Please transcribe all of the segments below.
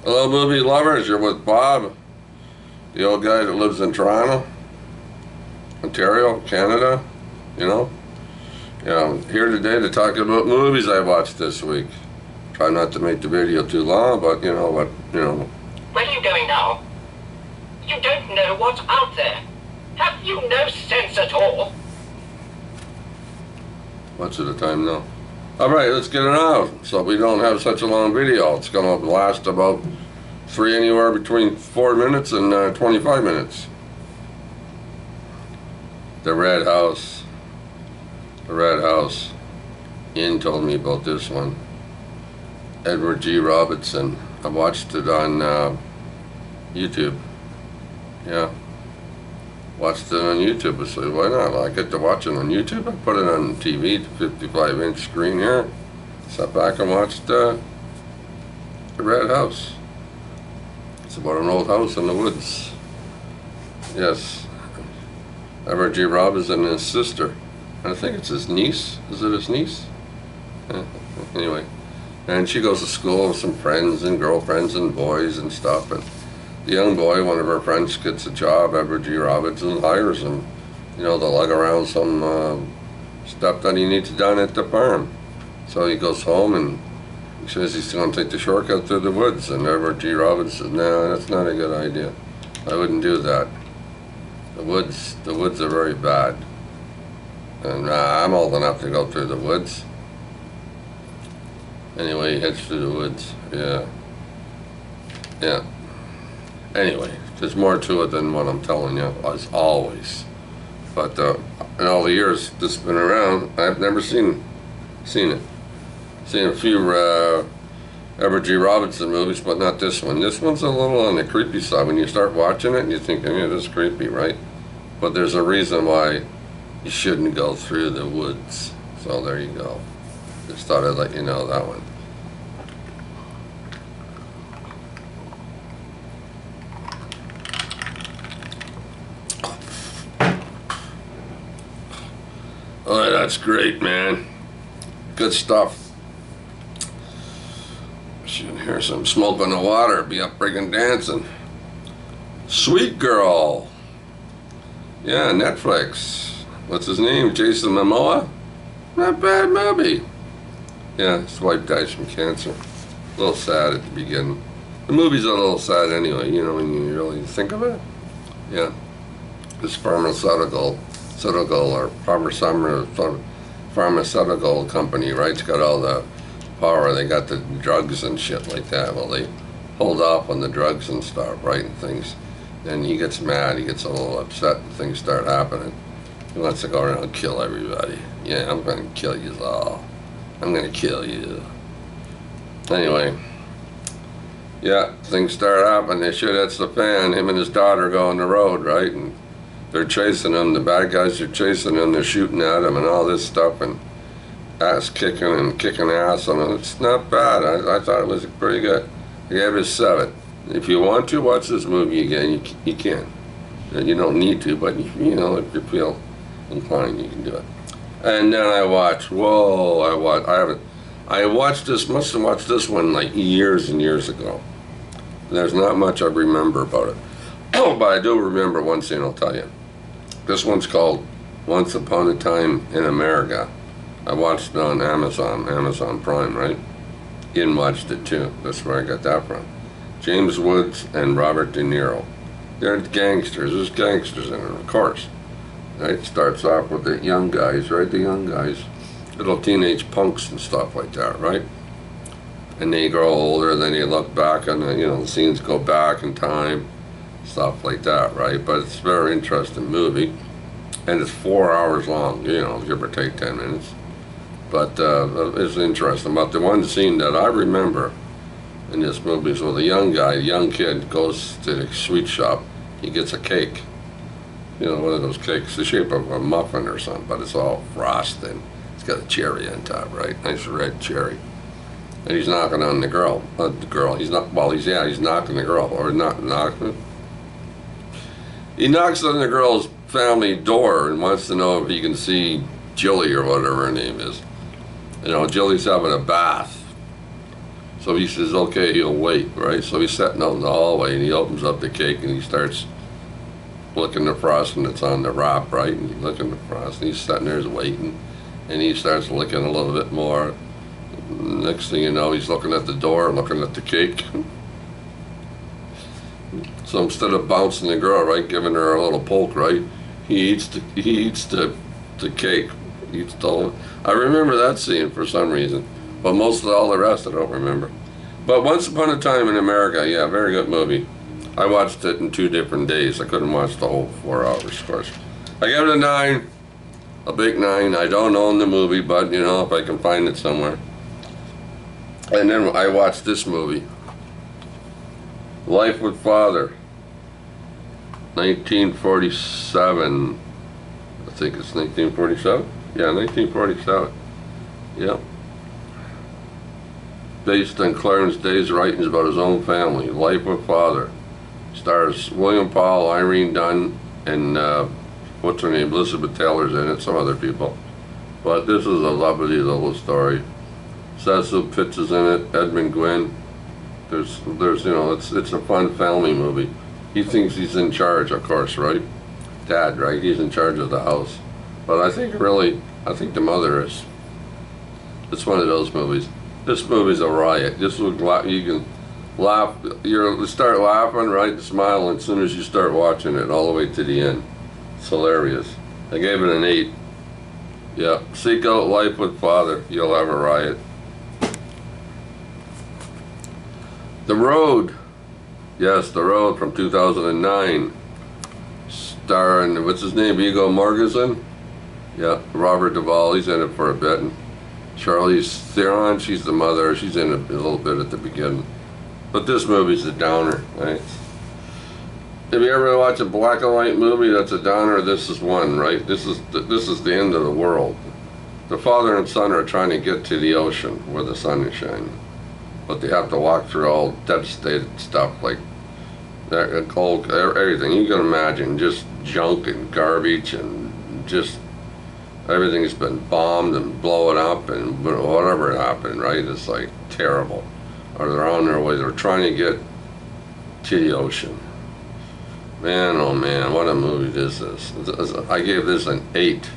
Hello, movie lovers. You're with Bob, the old guy that lives in Toronto, Ontario, Canada. You know, I'm here today to talk about movies I watched this week. Try not to make the video too long, but you know what, Where are you going now? You don't know what's out there. Have you no sense at all? What's the time now? All right, let's get it out so we don't have such a long video. It's going to last about anywhere between 4 minutes and 25 minutes. The Red House. The Red House. Ian told me about this one. Edward G. Robinson. I watched it on YouTube. Yeah. Watched it on YouTube. I said, why not? I get to watch it on YouTube. I put it on TV, 55-inch screen here. Sat back and watched The Red House. It's about an old house in the woods. Yes. Edward G. Robinson and his sister. I think it's his niece. Is it his niece? Yeah. Anyway. And she goes to school with some friends and girlfriends and boys and stuff. And the young boy, one of her friends, gets a job. Edward G. Robinson hires him, to lug around some stuff that he needs done at the farm. So he goes home and he says he's going to take the shortcut through the woods. And Edward G. Robinson says, no, that's not a good idea. I wouldn't do that. The woods are very bad. And I'm old enough to go through the woods. Anyway, he heads through the woods. Yeah. Anyway, there's more to it than what I'm telling you, as always. But in all the years this has been around, I've never seen it. Seen a few Edward G. Robinson movies, but not this one. This one's a little on the creepy side. When you start watching it, and you think, yeah, this is creepy, right? But there's a reason why you shouldn't go through the woods. So there you go. Just thought I'd let you know that one. Oh, that's great, man. Good stuff. Should hear some smoke on the water, be up breaking dancing. Sweet Girl. Yeah, Netflix. What's his name? Jason Momoa? Not bad movie. Yeah, his wife dies from cancer. A little sad at the beginning. The movie's a little sad anyway, when you really think of it. Yeah. This pharmaceutical company, right? It's got all the power. They got the drugs and shit like that. Well, they hold off on the drugs and stuff, right? And things. And he gets mad. He gets a little upset and things start happening. He wants to go around and kill everybody. Yeah, I'm going to kill you all. I'm going to kill you. Anyway. Yeah, things start happening. They shit hits the fan. Him and his daughter go on the road, right? And they're chasing him. The bad guys are chasing him. They're shooting at him and all this stuff. And ass kicking and kicking ass. And it's not bad. I thought it was pretty good. I gave it a 7. If you want to watch this movie again, you can. You don't need to, but if you feel inclined, you can do it. And then I watched, I watched this, must have watched this one like years and years ago. There's not much I remember about it. But I do remember one scene, I'll tell you. This one's called Once Upon a Time in America. I watched it on Amazon Prime, right? Ian watched it too. That's where I got that from. James Woods and Robert De Niro. They're gangsters. There's gangsters in it, of course. Right? It starts off with the young guys, right? The young guys. Little teenage punks and stuff like that, right? And they grow older, then you look back and the scenes go back in time, stuff like that, right? But it's a very interesting movie. And it's 4 hours long, give or take 10 minutes. But it's interesting. But the one scene that I remember in this movie is where the young kid goes to the sweet shop. He gets a cake. One of those cakes, the shape of a muffin or something, but it's all frosted. It's got a cherry on top, right? Nice red cherry. And he's knocking on the girl. He's knocking the girl, or not knocking. He knocks on the girl's family door and wants to know if he can see Jilly or whatever her name is. Jilly's having a bath. So he says, okay, he'll wait, right? So he's sitting out in the hallway, and he opens up the cake, and he starts looking at the frosting that's on the wrap, right? And he's looking at the frosting, he's sitting there waiting, and he starts licking a little bit more. Next thing you know, he's looking at the door, looking at the cake. So instead of bouncing the girl, right, giving her a little poke, right, he eats the cake. He eats the whole. I remember that scene for some reason, but most of all the rest I don't remember. But Once Upon a Time in America, yeah, very good movie. I watched it in 2 different days. I couldn't watch the whole 4 hours, of course. I gave it a 9, a big 9. I don't own the movie, but you know, if I can find it somewhere. And then I watched this movie, Life with Father, 1947. I think it's 1947. Yeah, 1947. Yep. Based on Clarence Day's writings about his own family, Life with Father. Stars William Powell, Irene Dunn, and what's her name? Elizabeth Taylor's in it, some other people. But this is a lovely little story. Cecil Pitts is in it, Edmund Gwynn. There's you know, it's a fun family movie. He thinks he's in charge, of course, right? Dad, right? He's in charge of the house. But I think the mother is. It's one of those movies. This movie's a riot. This will, you can laugh. You start laughing, right? Smiling as soon as you start watching it, all the way to the end. It's hilarious. I gave it an 8. Yeah, seek out Life with Father. You'll have a riot. The Road. Yes, The Road from 2009. Starring, what's his name? Viggo Mortensen? Yeah, Robert Duvall. He's in it for a bit. And Charlize Theron, she's the mother. She's in it a little bit at the beginning. But this movie's a downer, right? If you ever watch a black and white movie that's a downer, this is one, right? This is the end of the world. The father and son are trying to get to the ocean where the sun is shining. But they have to walk through all devastated stuff like cold, everything you can imagine, just junk and garbage and just everything's been bombed and blown up and whatever happened, right? It's like terrible. Or they're on their way, they're trying to get to the ocean. Man, oh man, what a movie this is. I gave this an 8.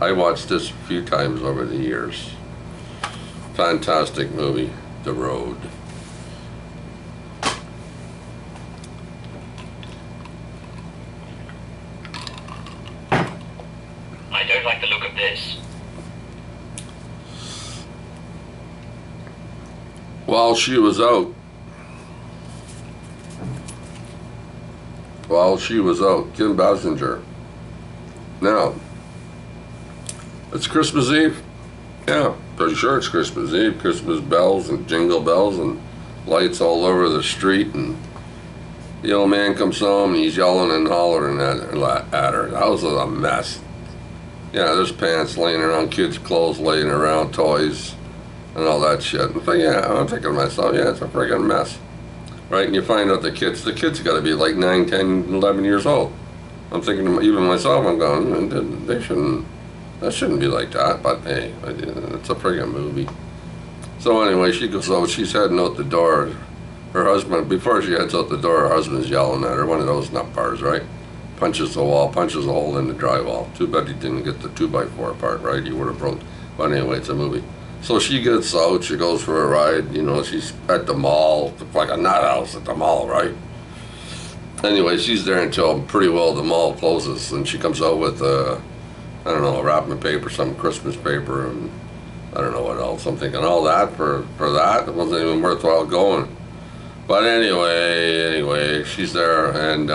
I watched this a few times over the years. Fantastic movie, The Road. I don't like the look of this. While she was out, Kim Basinger. Now, it's Christmas Eve. Yeah, pretty sure it's Christmas Eve. Christmas bells and jingle bells and lights all over the street, and the old man comes home and he's yelling and hollering at her. The house is a mess. Yeah, there's pants laying around, kids' clothes laying around, toys, and all that shit. I'm thinking to myself, yeah, it's a friggin' mess. Right, and you find out the kids got to be like 9, 10, 11 years old. I'm thinking, even myself, I'm going, that shouldn't be like that, but hey, it's a friggin' movie. So anyway, she goes out, she's heading out the door. Her husband, before she heads out the door, her husband's yelling at her, one of those nut bars, right? Punches the wall, punches a hole in the drywall. Too bad he didn't get the 2x4 apart, right? He would have broke. But anyway, it's a movie. So she gets out, she goes for a ride, you know, she's at the mall, like a nut house at the mall, right? Anyway, she's there until pretty well the mall closes, and she comes out with, I don't know, a wrapping paper, some Christmas paper, and I don't know what else. I'm thinking, all that for that? It wasn't even worthwhile going. But anyway, she's there, and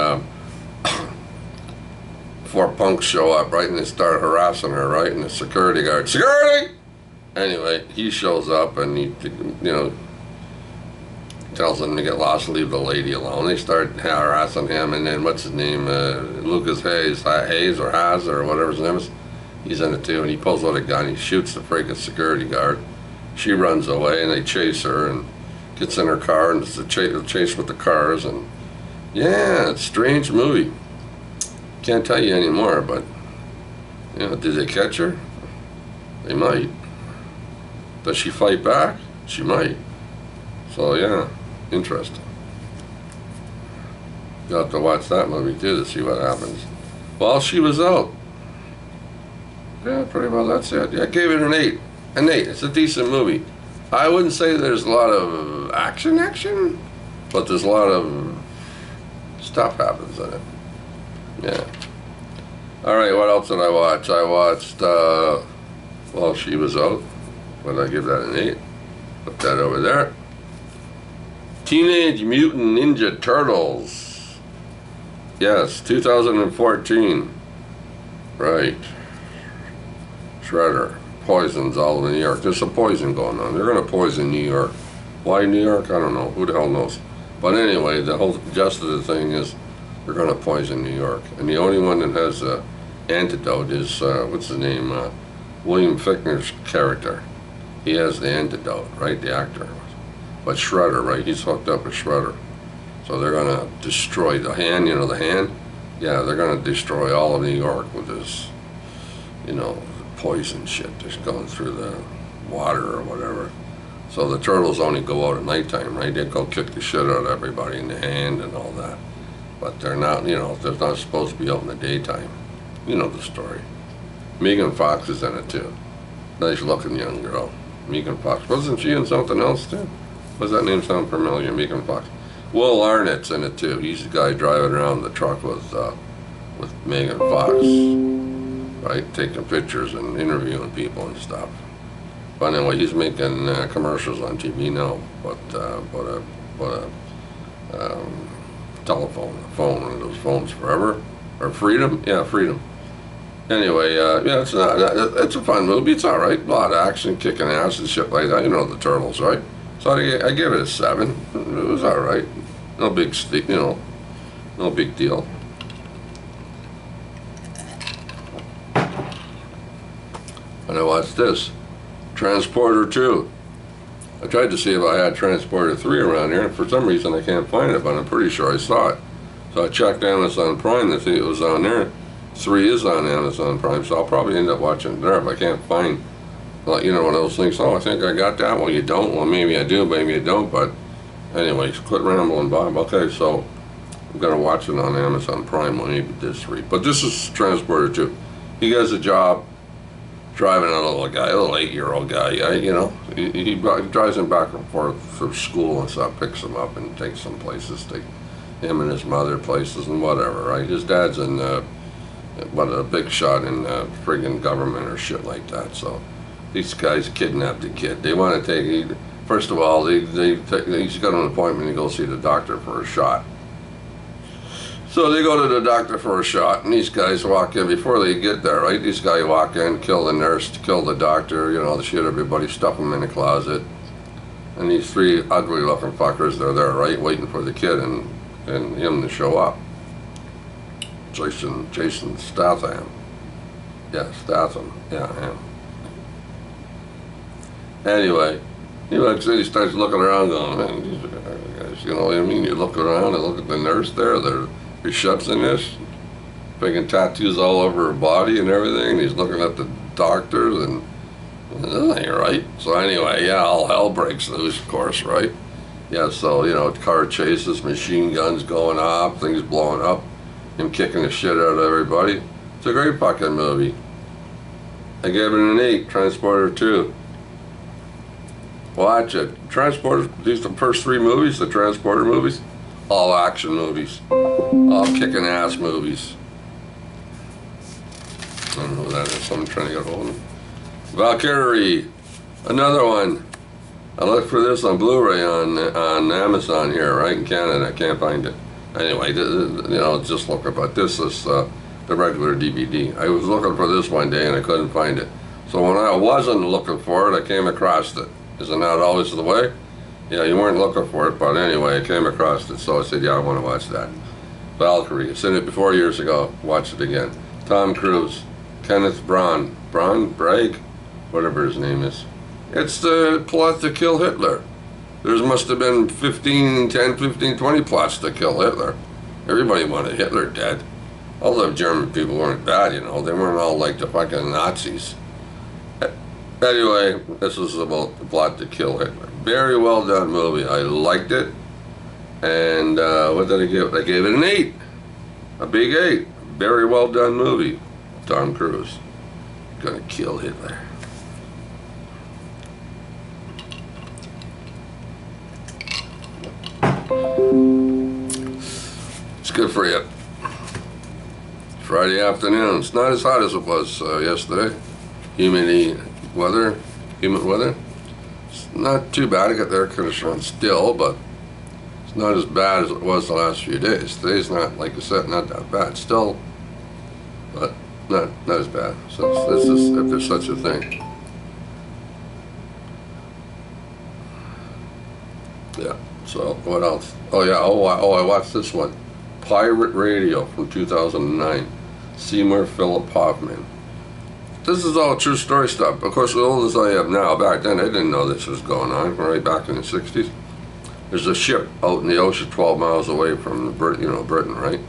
4 punks show up, right, and they start harassing her, right, and the security guard, security! Anyway, he shows up and he, you know, tells them to get lost and leave the lady alone. They start harassing him, and then what's his name? Lucas Hayes or Haas or whatever his name is. He's in it too, and he pulls out a gun. He shoots the freaking security guard. She runs away, and they chase her and gets in her car, and it's a chase with the cars. And yeah, it's a strange movie. Can't tell you anymore, but you know, did they catch her? They might. Does she fight back? She might. So yeah, interesting. You'll have to watch that movie too to see what happens. Well, she was out. Yeah, pretty well that's it. Yeah, I gave it an 8. An 8. It's a decent movie. I wouldn't say there's a lot of action, but there's a lot of stuff happens in it. Yeah. Alright, what else did I watch? I watched, well, she was out. What did I give that, an 8? Put that over there. Teenage Mutant Ninja Turtles. Yes, 2014. Right. Shredder. Poisons all over New York. There's some poison going on. They're going to poison New York. Why New York? I don't know. Who the hell knows? But anyway, the whole gist of the thing is they're going to poison New York. And the only one that has an antidote is, what's his name? William Fichtner's character. He has the antidote, right? The actor. But Shredder, right? He's hooked up with Shredder. So they're going to destroy the hand, you know, the hand? Yeah, they're going to destroy all of New York with this, you know, poison shit just going through the water or whatever. So the turtles only go out at nighttime, right? They go kick the shit out of everybody in the hand and all that. But they're not, you know, they're not supposed to be out in the daytime. You know the story. Megan Fox is in it too. Nice looking young girl. Megan Fox. Wasn't she in something else too? Does that name sound familiar? Megan Fox. Will Arnett's in it too. He's the guy driving around the truck with Megan Fox. Right, taking pictures and interviewing people and stuff. But anyway, he's making commercials on TV now. But telephone, one of those phones forever, or Freedom, yeah, Freedom. Anyway, yeah, it's a fun movie. It's all right. A lot of action, kicking ass and shit like that. You know the Turtles, right? So I give it a 7. It was all right. No big, you know, no big deal. And I watched this, Transporter 2. I tried to see if I had Transporter 3 around here, and for some reason I can't find it, but I'm pretty sure I saw it. So I checked Amazon Prime to see it was on there. 3 is on Amazon Prime, so I'll probably end up watching it there if I can't find, like, you know, one of those things. Oh, I think I got that. Well, you don't. Well, maybe I do, maybe I don't. But anyways, quit rambling, Bob. Okay, so I'm going to watch it on Amazon Prime, maybe this 3. But this is Transporter 2. He has a job driving a little guy, a little 8-year-old guy, you know. He drives him back and forth for school and stuff, picks him up and takes him places, take him and his mother places and whatever, right? His dad's in, a big shot in friggin' government or shit like that. So these guys kidnapped the kid. They want to take, first of all, he's got an appointment to go see the doctor for a shot. So they go to the doctor for a shot, and these guys walk in before they get there, right? These guys walk in, kill the nurse, kill the doctor, you know, the shit, everybody, stuff them in the closet. And these 3 ugly looking fuckers, they're there, right, waiting for the kid and him to show up. Jason Statham. Yeah, Statham. Yeah, him. Anyway, he starts looking around going, man, these guys, you know what I mean? You look around and look at the nurse there, he shuts in this, freaking tattoos all over her body and everything, and he's looking at the doctors, and that ain't right. So anyway, yeah, all hell breaks loose, of course, right? Yeah, so, you know, car chases, machine guns going off, things blowing up, him kicking the shit out of everybody. It's a great fucking movie. I gave it an 8, Transporter 2. Watch it. Transporter, these are the first 3 movies, the Transporter movies. All action movies. All kicking ass movies. I don't know who that is. Someone trying to get hold of me. Valkyrie. Another one. I looked for this on Blu-ray on Amazon here, right in Canada. I can't find it. Anyway, you know, just looking for this is the regular DVD. I was looking for this one day and I couldn't find it. So when I wasn't looking for it, I came across it. Isn't that always the way? Yeah, you weren't looking for it, but anyway, I came across it, so I said, yeah, I want to watch that. Valkyrie. I've seen it before years ago. Watch it again. Tom Cruise. Kenneth Bragg, whatever his name is. It's the plot to kill Hitler. There must have been 10, 15, 20 plots to kill Hitler. Everybody wanted Hitler dead. All the German people weren't bad, you know. They weren't all like the fucking Nazis. Anyway, this is about the plot to kill Hitler. Very well done movie. I liked it. And what did I give it? I gave it an 8. A big 8. Very well done movie. Tom Cruise. Gonna kill Hitler. It's good for you. Friday afternoon. It's not as hot as it was yesterday. Humid weather. It's not too bad. I got the air conditioner on still, but it's not as bad as it was the last few days. Today's not, like I said, not that bad. Still, but not as bad. So this is, if there's such a thing. Yeah. So what else? Oh yeah. Oh, I watched this one. Pirate Radio from 2009. Seymour Philip Hoffman. This is all true story stuff. Of course, as old as I am now, back then I didn't know this was going on. Right back in the 60s, there's a ship out in the ocean 12 miles away from Britain, right?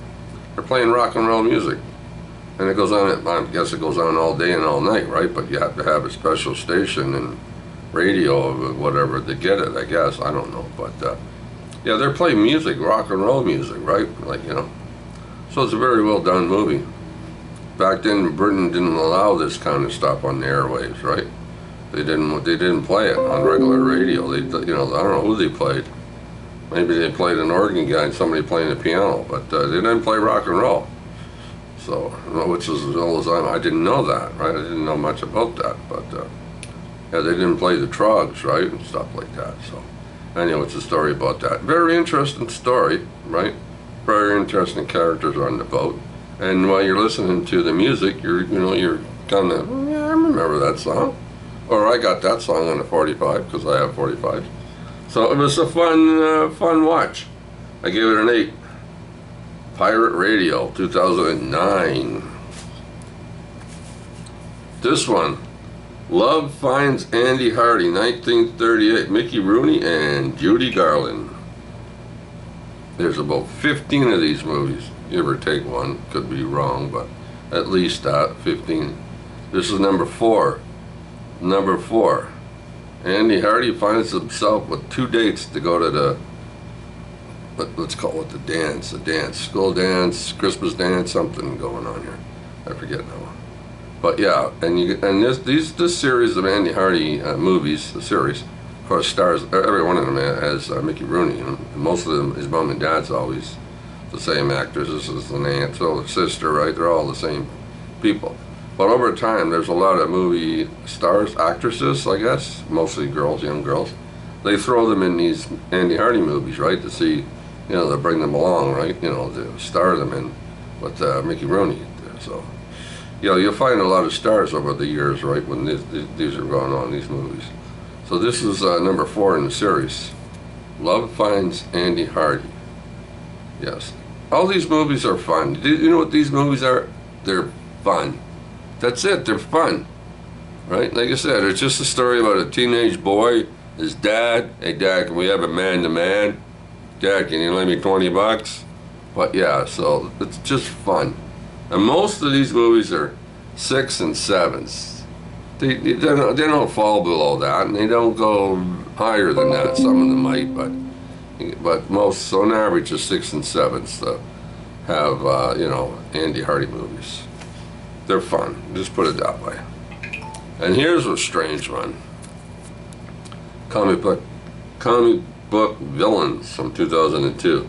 They're playing rock and roll music, and it goes on. I guess it goes on all day and all night, right? But you have to have a special station and radio or whatever to get it. I guess I don't know, but yeah, they're playing music, rock and roll music, right? Like so it's a very well done movie. Back then, Britain didn't allow this kind of stuff on the airwaves, right? They didn't play it on regular radio. They, I don't know who they played. Maybe they played an organ guy and somebody playing the piano, but they didn't play rock and roll. So, which is as old as I didn't know that, right? I didn't know much about that, but yeah, they didn't play the Trogs, right, and stuff like that. So, anyway, it's a story about that. Very interesting story, right? Very interesting characters on the boat. And while you're listening to the music, you're kind of, yeah, I remember that song. Or I got that song on the 45, because I have 45. So it was a fun watch. I gave it an 8. Pirate Radio, 2009. This one, Love Finds Andy Hardy, 1938. Mickey Rooney and Judy Garland. There's about 15 of these movies. Give or take one, could be wrong, but at least 15. This is number 4. Number 4. Andy Hardy finds himself with 2 dates to go to the, let's call it the dance, school dance, Christmas dance, something going on here. I forget now. But yeah, and this series of Andy Hardy movies, the series, of course, stars, every one of them has Mickey Rooney, and most of them, his mom and dad's always the same actors. This is an aunt or sister, right? They're all the same people. But over time, there's a lot of movie stars, actresses, I guess, mostly girls, young girls. They throw them in these Andy Hardy movies, right, to see, to bring them along, right, to star them in with Mickey Rooney. So, you'll find a lot of stars over the years, right, when these are going on, these movies. So this is number 4 in the series. Love Finds Andy Hardy. Yes. All these movies are fun. You know what these movies are? They're fun. That's it. They're fun. Right? Like I said, it's just a story about a teenage boy, his dad. Hey, Dad, can we have a man-to-man? Dad, can you lend me 20 bucks? But yeah, so it's just fun. And most of these movies are 6 and 7s. They don't fall below that, and they don't go higher than that. Some of them might, but most, so on average, is 6 and 7s to have, Andy Hardy movies. They're fun, just put it that way. And here's a strange one. Comic book Villains from 2002.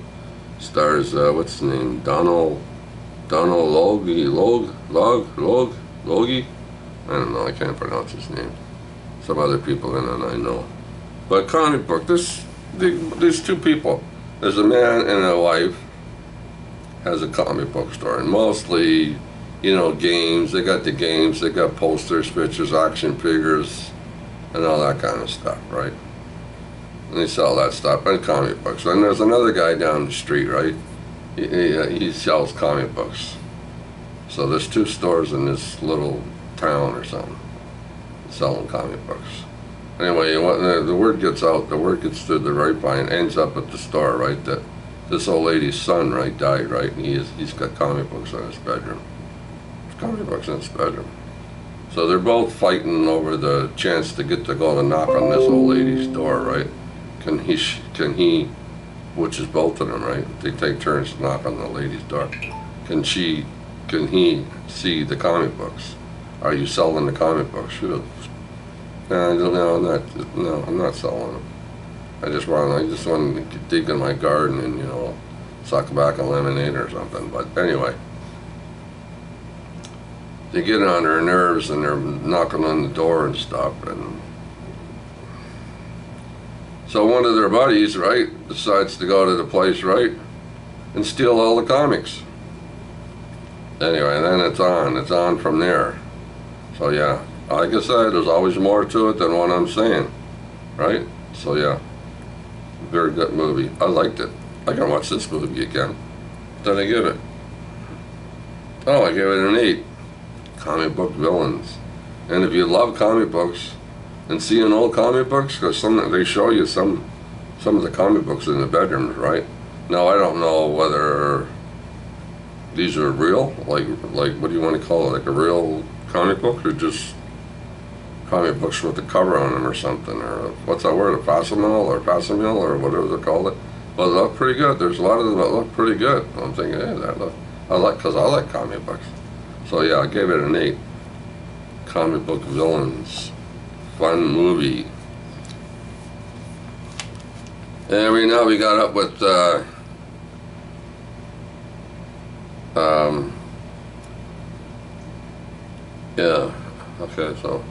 Stars, what's his name? Donald Logie? I don't know, I can't pronounce his name. Some other people in it I know. But comic book, there's 2 people. There's a man and a wife has a comic book store, and mostly, games. They got the games, they got posters, pictures, action figures, and all that kind of stuff, right? And they sell that stuff, and comic books. And there's another guy down the street, right? He sells comic books. So there's 2 stores in this little town or something selling comic books. Anyway, the word gets out, the word gets through the grapevine, ends up at the store, right? That this old lady's son, right, died, right? And he's got comic books in his bedroom. There's comic books in his bedroom. So they're both fighting over the chance to get to go and knock on this old lady's door, right? Can he, which is both of them, right? They take turns to knock on the lady's door. Can he see the comic books? Are you selling the comic books? No, I'm not selling them. I just want to dig in my garden and, you know, suck back a lemonade or something. But anyway, they get on her nerves and they're knocking on the door and stuff. And so one of their buddies, right, decides to go to the place, right, and steal all the comics. Anyway, and then it's on from there. So yeah, like I said, there's always more to it than what I'm saying, right? So yeah, very good movie. I liked it. I can watch this movie again. What did I give it? Oh, I gave it an 8. Comic book villains. And if you love comic books and seeing old comic books, because they show you some of the comic books in the bedrooms, right? Now I don't know whether these are real, like what do you want to call it, like a real comic book, or just comic books with the cover on them or something, or what's that word, a facsimile or whatever they call it. But they look pretty good. There's a lot of them that look pretty good. I'm thinking, hey, I like comic books. So yeah, I gave it an 8. Comic book villains, fun movie. And now we got up with yeah, okay, so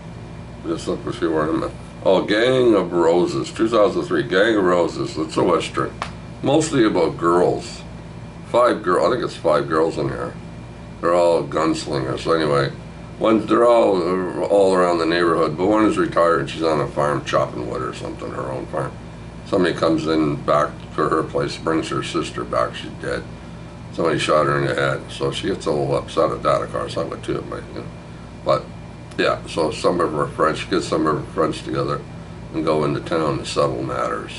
just look to see where I'm at. Oh, Gang of Roses, 2003, Gang of Roses. It's a Western, mostly about girls. 5 girls, I think it's 5 girls in here. They're all gunslingers. So anyway, they're all around the neighborhood, but one is retired and she's on a farm chopping wood or something, her own farm. Somebody comes in back to her place, brings her sister back, she's dead. Somebody shot her in the head, so she gets a little upset at that, of course. I would too, but yeah, so some of her friends, she gets some of her friends together and go into town to settle matters.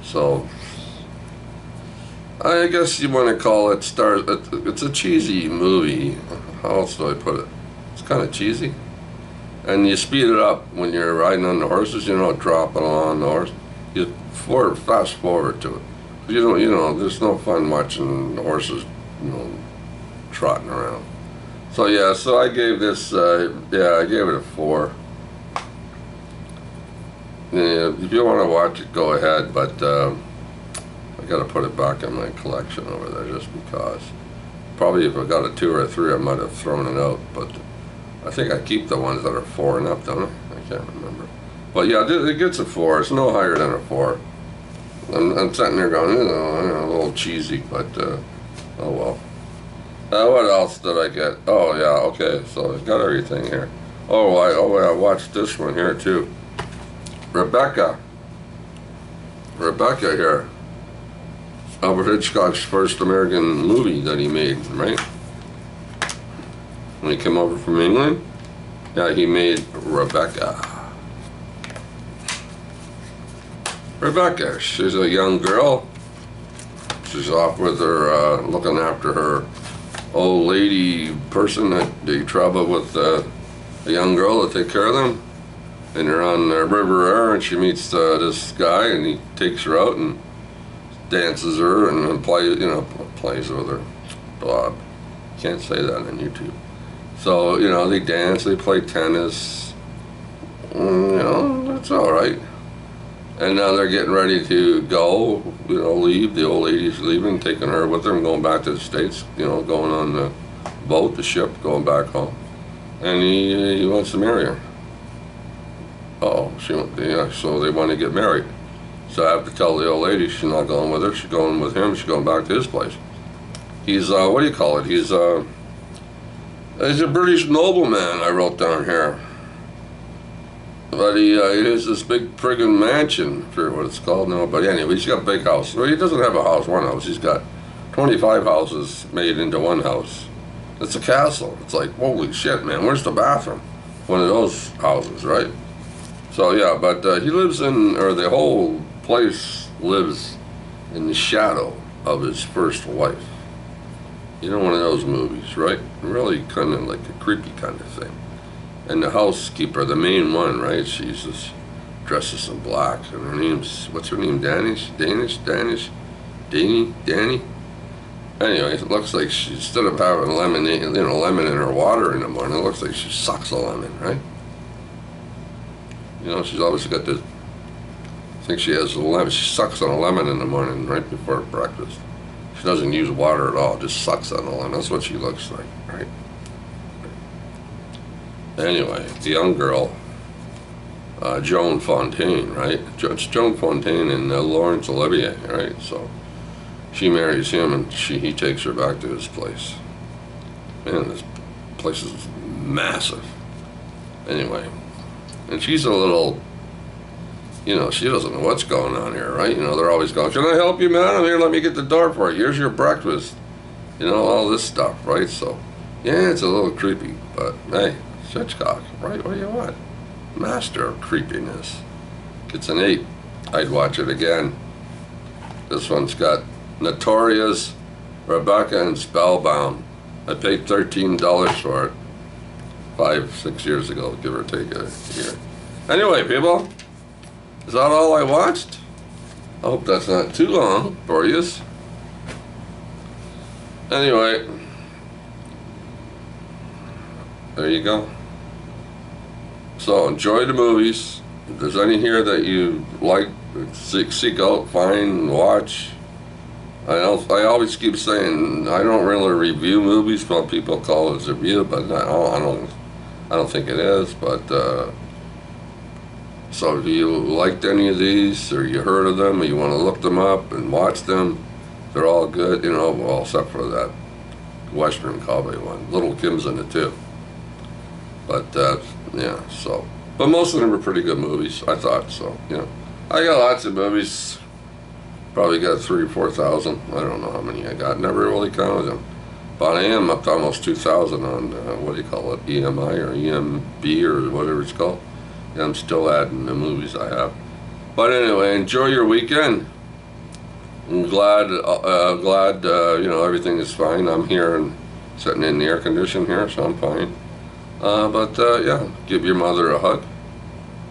So I guess you want to call it it's a cheesy movie. How else do I put it? It's kind of cheesy. And you speed it up when you're riding on the horses, you know, dropping along the horse. You fast forward to it. You know, there's no fun watching the horses, you know, trotting around. So yeah, so I gave this, I gave it a 4. Yeah, if you want to watch it, go ahead, but I got to put it back in my collection over there just because. Probably if I got a 2 or a 3, I might have thrown it out, but I think I keep the ones that are 4 and up, don't I? I can't remember. But yeah, it gets a 4. It's no higher than a 4. I'm sitting there going, you know, a little cheesy, but oh well. What else did I get? Oh yeah, okay, so I got everything here. I watched this one here too. Rebecca here. Alfred Hitchcock's first American movie that he made, right? When he came over from England, yeah, he made Rebecca. Rebecca, she's a young girl. She's off with her, looking after her old lady person that they travel with a young girl to take care of them. And they're on the River Air, and she meets this guy, and he takes her out and dances her and plays with her. Bob, can't say that on YouTube. So, you know, they dance, they play tennis. You know, that's all right. And now they're getting ready to go, you know, leave. The old lady's leaving, taking her with her and going back to the States, you know, going on the boat, the ship, going back home. And he wants to marry her. So they want to get married. So I have to tell the old lady she's not going with her, she's going with him, she's going back to his place. He's, what do you call it? He's a British nobleman, I wrote down here. But he has this big friggin' mansion, I forget what it's called now, but anyway, he's got a big house. Well, he doesn't have a house, one house. He's got 25 houses made into one house. It's a castle. It's like, holy shit, man, where's the bathroom? One of those houses, right? So yeah, but he lives in, or the whole place lives in the shadow of his first wife. You know, one of those movies, right? Really kind of like a creepy kind of thing. And the housekeeper, the main one, right? She's just dresses in black, and her name's, what's her name? Danny? Anyway, it looks like she, instead of having lemon in her water in the morning, it looks like she sucks a lemon, right? You know, she's always got this. I think she has a lemon. She sucks on a lemon in the morning, right before breakfast. She doesn't use water at all. Just sucks on a lemon. That's what she looks like, right? Anyway, the young girl, Joan Fontaine, right? It's Joan Fontaine and Laurence Olivier, right? So she marries him, and he takes her back to his place. Man, this place is massive. Anyway, and she's a little, you know, she doesn't know what's going on here, right? You know, they're always going, "Can I help you, madam? Here, let me get the door for you. Here's your breakfast." You know, all this stuff, right? So, yeah, it's a little creepy, but hey, Hitchcock, right? What do you want? Master of creepiness. It's an 8. I'd watch it again. This one's got Notorious, Rebecca, and Spellbound. I paid $13 for it 5-6 years ago, give or take a year. Anyway, people, is that all I watched? I hope that's not too long for you. Anyway, there you go. So enjoy the movies. If there's any here that you like, seek out, find, watch. I always keep saying I don't really review movies. Well, people call it a review, but I don't think it is. But so if you liked any of these, or you heard of them, or you want to look them up and watch them, they're all good. You know, well, except for that Western Cowboy one. Little Kim's in it too. But yeah, so, but most of them are pretty good movies, I thought. So, you know, I got lots of movies. Probably got 3,000 or 4,000. I don't know how many I got. Never really counted them. But I am up to almost 2,000 on what do you call it, EMI or EMB or whatever it's called. And I'm still adding the movies I have. But anyway, enjoy your weekend. I'm glad you know, everything is fine. I'm here and sitting in the air condition here, so I'm fine. Yeah, give your mother a hug,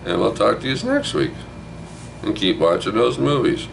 and we'll talk to you next week. And keep watching those movies.